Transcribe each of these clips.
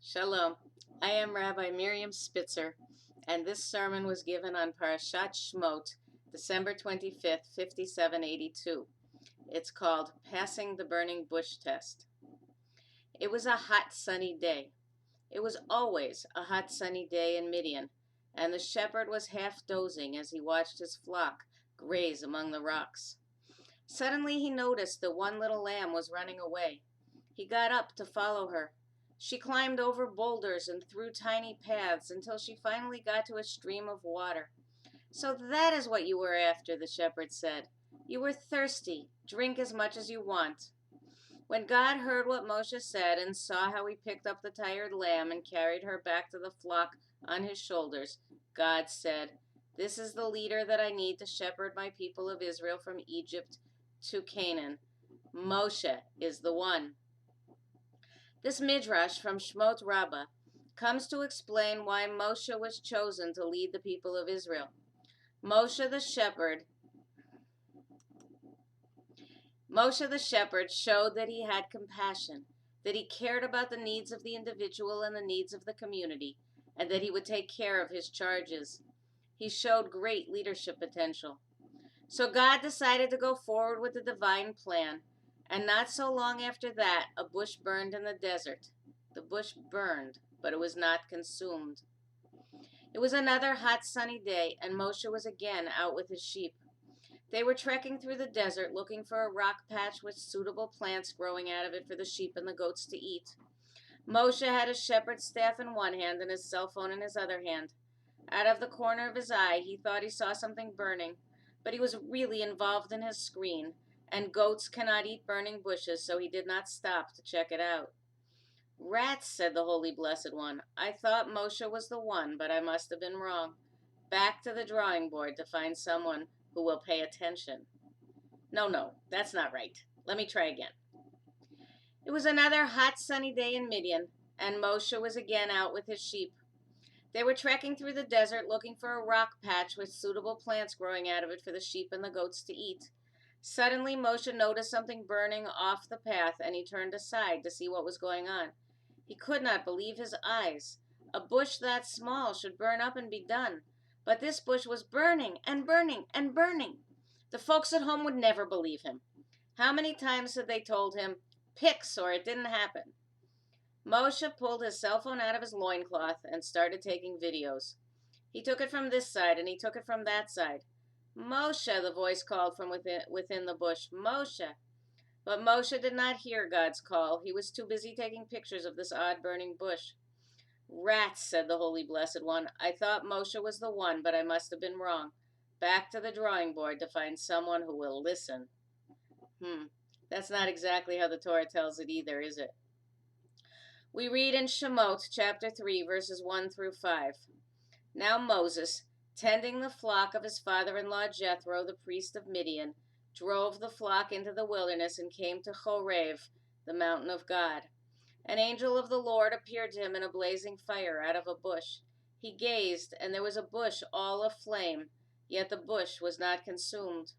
Shalom. I am Rabbi Miriam Spitzer, and this sermon was given on Parashat Shemot, December 25th, 5782. It's called Passing the Burning Bush Test. It was a hot, sunny day. It was always a hot, sunny day in Midian, and the shepherd was half dozing as he watched his flock graze among the rocks. Suddenly he noticed that one little lamb was running away. He got up to follow her. She climbed over boulders and through tiny paths until she finally got to a stream of water. "So that is what you were after," the shepherd said. "You were thirsty. Drink as much as you want." When God heard what Moshe said and saw how he picked up the tired lamb and carried her back to the flock on his shoulders, God said, "This is the leader that I need to shepherd my people of Israel from Egypt to Canaan. Moshe is the one." This midrash from Shemot Rabbah comes to explain why Moshe was chosen to lead the people of Israel. Moshe the shepherd showed that he had compassion, that he cared about the needs of the individual and the needs of the community, and that he would take care of his charges. He showed great leadership potential. So God decided to go forward with the divine plan, and not so long after that, a bush burned in the desert. The bush burned, but it was not consumed. It was another hot, sunny day, and Moshe was again out with his sheep. They were trekking through the desert looking for a rock patch with suitable plants growing out of it for the sheep and the goats to eat. Moshe had his shepherd's staff in one hand and his cell phone in his other hand. Out of the corner of his eye, he thought he saw something burning, but he was really involved in his screen, and goats cannot eat burning bushes, so he did not stop to check it out. "Rats," said the Holy Blessed One. "I thought Moshe was the one, but I must have been wrong. Back to the drawing board to find someone who will pay attention." No, that's not right. Let me try again. It was another hot, sunny day in Midian, and Moshe was again out with his sheep. They were trekking through the desert looking for a rock patch with suitable plants growing out of it for the sheep and the goats to eat. Suddenly, Moshe noticed something burning off the path, and he turned aside to see what was going on. He could not believe his eyes. A bush that small should burn up and be done. But this bush was burning and burning and burning. The folks at home would never believe him. How many times had they told him, "Pics, or it didn't happen"? Moshe pulled his cell phone out of his loincloth and started taking videos. He took it from this side and he took it from that side. "Moshe," the voice called from within the bush. "Moshe." But Moshe did not hear God's call. He was too busy taking pictures of this odd burning bush. "Rats," said the Holy Blessed One. "I thought Moshe was the one, but I must have been wrong. Back to the drawing board to find someone who will listen." That's not exactly how the Torah tells it either, is it? We read in Shemot, chapter 3, verses 1 through 5. "Now Moses, tending the flock of his father-in-law Jethro, the priest of Midian, drove the flock into the wilderness and came to Chorev, the mountain of God. An angel of the Lord appeared to him in a blazing fire out of a bush. He gazed, and there was a bush all aflame, yet the bush was not consumed.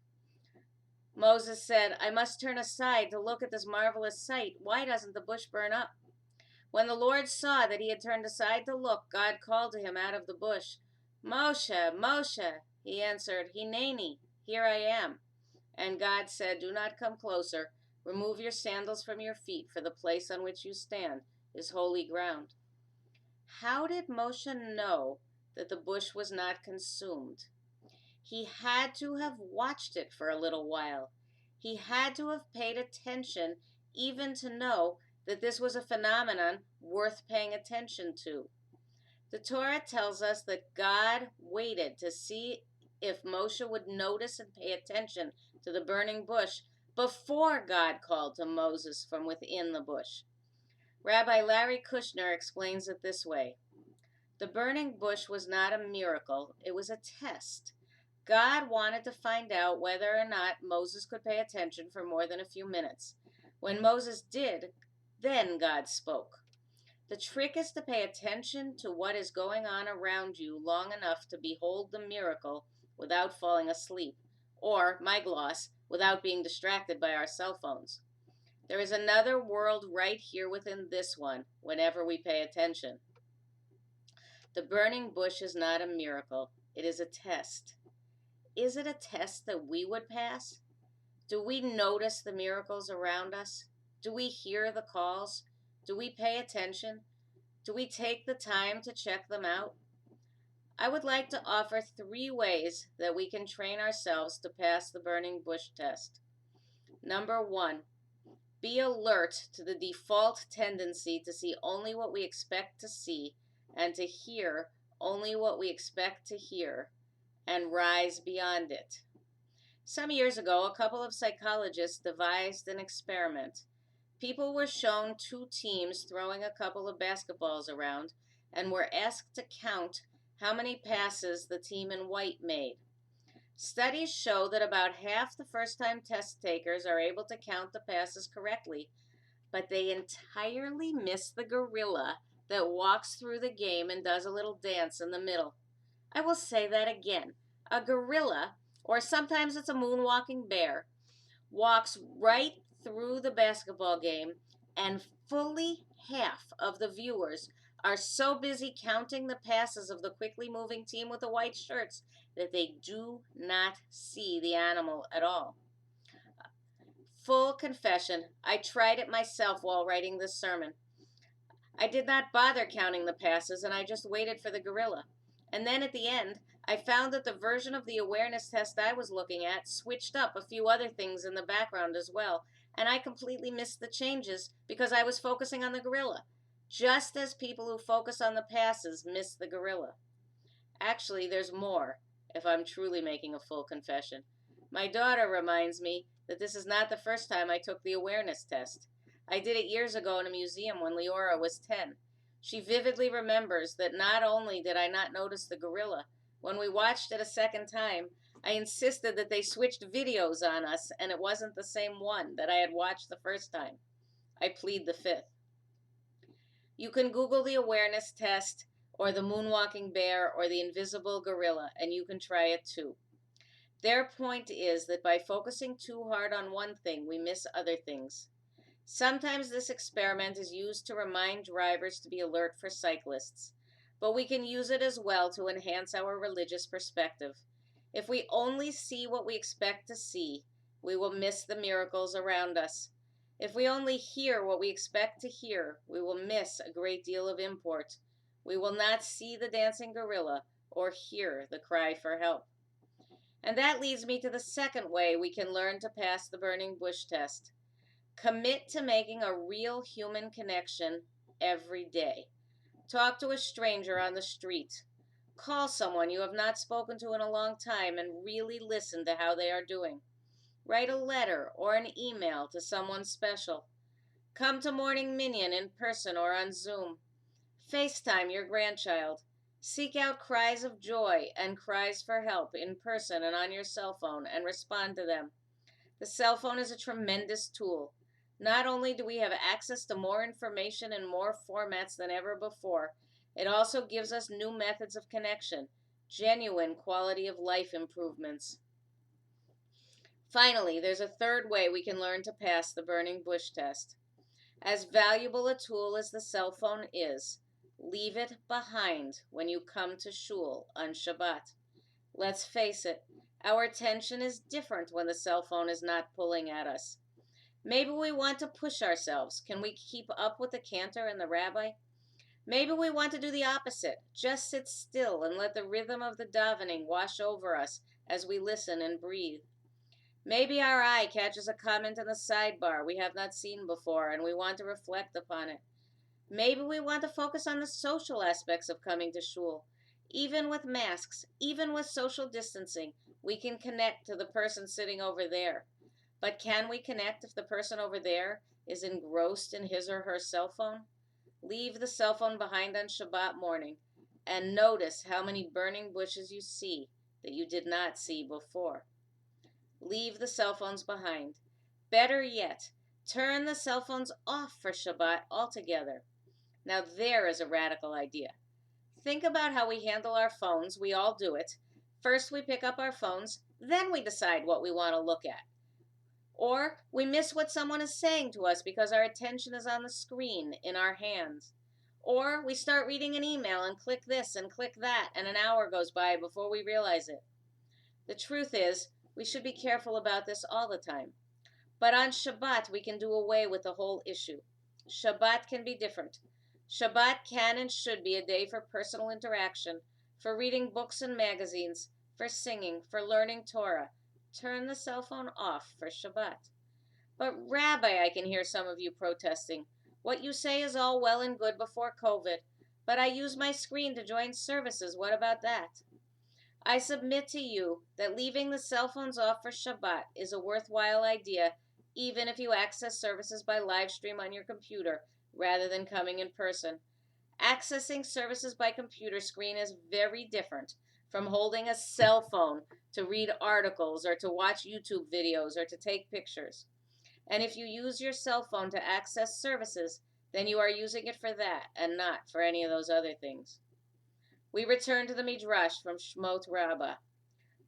Moses said, 'I must turn aside to look at this marvelous sight. Why doesn't the bush burn up?' When the Lord saw that he had turned aside to look, God called to him out of the bush. 'Moshe, Moshe,' he answered, 'Hineni, here I am.' And God said, 'Do not come closer. Remove your sandals from your feet, for the place on which you stand is holy ground.'" How did Moshe know that the bush was not consumed? He had to have watched it for a little while. He had to have paid attention even to know that this was a phenomenon worth paying attention to. The Torah tells us that God waited to see if Moshe would notice and pay attention to the burning bush before God called to Moses from within the bush. Rabbi Larry Kushner explains it this way: "The burning bush was not a miracle, it was a test. God wanted to find out whether or not Moses could pay attention for more than a few minutes. When Moses did, then God spoke. The trick is to pay attention to what is going on around you long enough to behold the miracle without falling asleep, or, my gloss, without being distracted by our cell phones. There is another world right here within this one whenever we pay attention. The burning bush is not a miracle, it is a test. Is it a test that we would pass? Do we notice the miracles around us? Do we hear the calls? Do we pay attention? Do we take the time to check them out? I would like to offer 3 ways that we can train ourselves to pass the burning bush test. Number 1, be alert to the default tendency to see only what we expect to see and to hear only what we expect to hear, and rise beyond it. Some years ago, a couple of psychologists devised an experiment. People were shown 2 teams throwing a couple of basketballs around and were asked to count how many passes the team in white made. Studies show that about half the first-time test takers are able to count the passes correctly, but they entirely miss the gorilla that walks through the game and does a little dance in the middle. I will say that again. A gorilla, or sometimes it's a moonwalking bear, walks right through the basketball game, and fully half of the viewers are so busy counting the passes of the quickly moving team with the white shirts that they do not see the animal at all. Full confession, I tried it myself while writing this sermon. I did not bother counting the passes, and I just waited for the gorilla. And then at the end, I found that the version of the awareness test I was looking at switched up a few other things in the background as well, and I completely missed the changes because I was focusing on the gorilla, just as people who focus on the passes miss the gorilla. Actually, there's more, if I'm truly making a full confession. My daughter reminds me that this is not the first time I took the awareness test. I did it years ago in a museum when Leora was 10. She vividly remembers that not only did I not notice the gorilla, when we watched it a second time, I insisted that they switched videos on us and it wasn't the same one that I had watched the first time. I plead the fifth. You can Google the awareness test or the moonwalking bear or the invisible gorilla and you can try it too. Their point is that by focusing too hard on one thing, we miss other things. Sometimes this experiment is used to remind drivers to be alert for cyclists, but we can use it as well to enhance our religious perspective. If we only see what we expect to see, we will miss the miracles around us. If we only hear what we expect to hear, we will miss a great deal of import. We will not see the dancing gorilla or hear the cry for help. And that leads me to the second way we can learn to pass the burning bush test. Commit to making a real human connection every day. Talk to a stranger on the street. Call someone you have not spoken to in a long time and really listen to how they are doing. Write a letter or an email to someone special. Come to Morning Minion in person or on Zoom. FaceTime your grandchild. Seek out cries of joy and cries for help in person and on your cell phone and respond to them. The cell phone is a tremendous tool. Not only do we have access to more information in more formats than ever before, it also gives us new methods of connection, genuine quality of life improvements. Finally, there's a third way we can learn to pass the burning bush test. As valuable a tool as the cell phone is, leave it behind when you come to shul on Shabbat. Let's face it, our attention is different when the cell phone is not pulling at us. Maybe we want to push ourselves. Can we keep up with the cantor and the rabbi? Maybe we want to do the opposite. Just sit still and let the rhythm of the davening wash over us as we listen and breathe. Maybe our eye catches a comment in the sidebar we have not seen before and we want to reflect upon it. Maybe we want to focus on the social aspects of coming to shul. Even with masks, even with social distancing, we can connect to the person sitting over there. But can we connect if the person over there is engrossed in his or her cell phone? Leave the cell phone behind on Shabbat morning and notice how many burning bushes you see that you did not see before. Leave the cell phones behind. Better yet, turn the cell phones off for Shabbat altogether. Now there is a radical idea. Think about how we handle our phones. We all do it. First we pick up our phones, then we decide what we want to look at. Or we miss what someone is saying to us because our attention is on the screen in our hands. Or we start reading an email and click this and click that, and an hour goes by before we realize it. The truth is, we should be careful about this all the time. But on Shabbat, we can do away with the whole issue. Shabbat can be different. Shabbat can and should be a day for personal interaction, for reading books and magazines, for singing, for learning Torah. Turn the cell phone off for Shabbat. But Rabbi, I can hear some of you protesting. What you say is all well and good before COVID, but I use my screen to join services. What about that? I submit to you that leaving the cell phones off for Shabbat is a worthwhile idea, even if you access services by live stream on your computer rather than coming in person. Accessing services by computer screen is very different from holding a cell phone to read articles or to watch YouTube videos or to take pictures. And if you use your cell phone to access services, then you are using it for that and not for any of those other things. We return to the Midrash from Shemot Rabbah.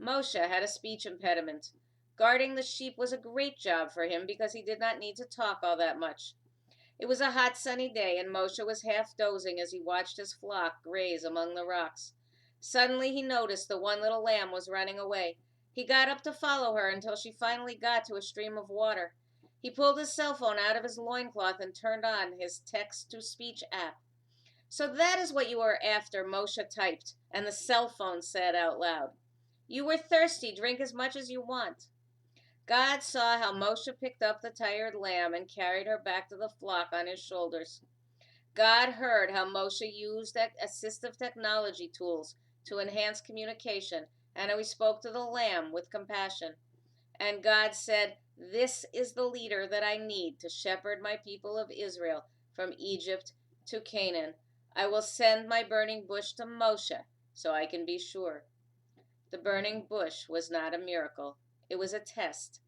Moshe had a speech impediment. Guarding the sheep was a great job for him because he did not need to talk all that much. It was a hot sunny day, and Moshe was half dozing as he watched his flock graze among the rocks. Suddenly he noticed the one little lamb was running away. He got up to follow her until she finally got to a stream of water. He pulled his cell phone out of his loincloth and turned on his text-to-speech app. "So that is what you were after," Moshe typed, and the cell phone said out loud. "You were thirsty. Drink as much as you want." God saw how Moshe picked up the tired lamb and carried her back to the flock on his shoulders. God heard how Moshe used assistive technology tools to enhance communication and how he spoke to the lamb with compassion. And God said, "This is the leader that I need to shepherd my people of Israel from Egypt to Canaan. I will send my burning bush to Moshe so I can be sure." The burning bush was not a miracle. It was a test.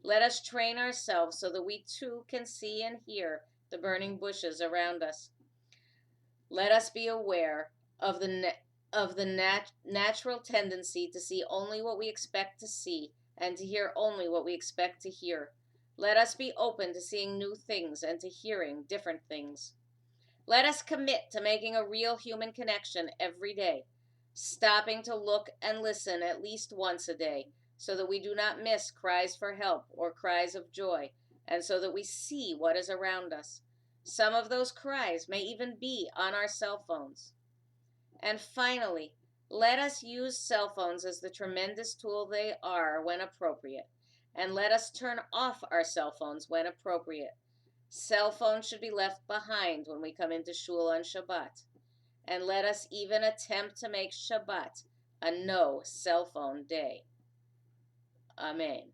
Let us train ourselves so that we too can see and hear the burning bushes around us. Let us be aware of the natural tendency to see only what we expect to see and to hear only what we expect to hear. Let us be open to seeing new things and to hearing different things. Let us commit to making a real human connection every day, stopping to look and listen at least once a day, so that we do not miss cries for help or cries of joy, and so that we see what is around us. Some of those cries may even be on our cell phones. And finally, let us use cell phones as the tremendous tool they are when appropriate, and let us turn off our cell phones when appropriate. Cell phones should be left behind when we come into shul on Shabbat. And let us even attempt to make Shabbat a no cell phone day. Amen.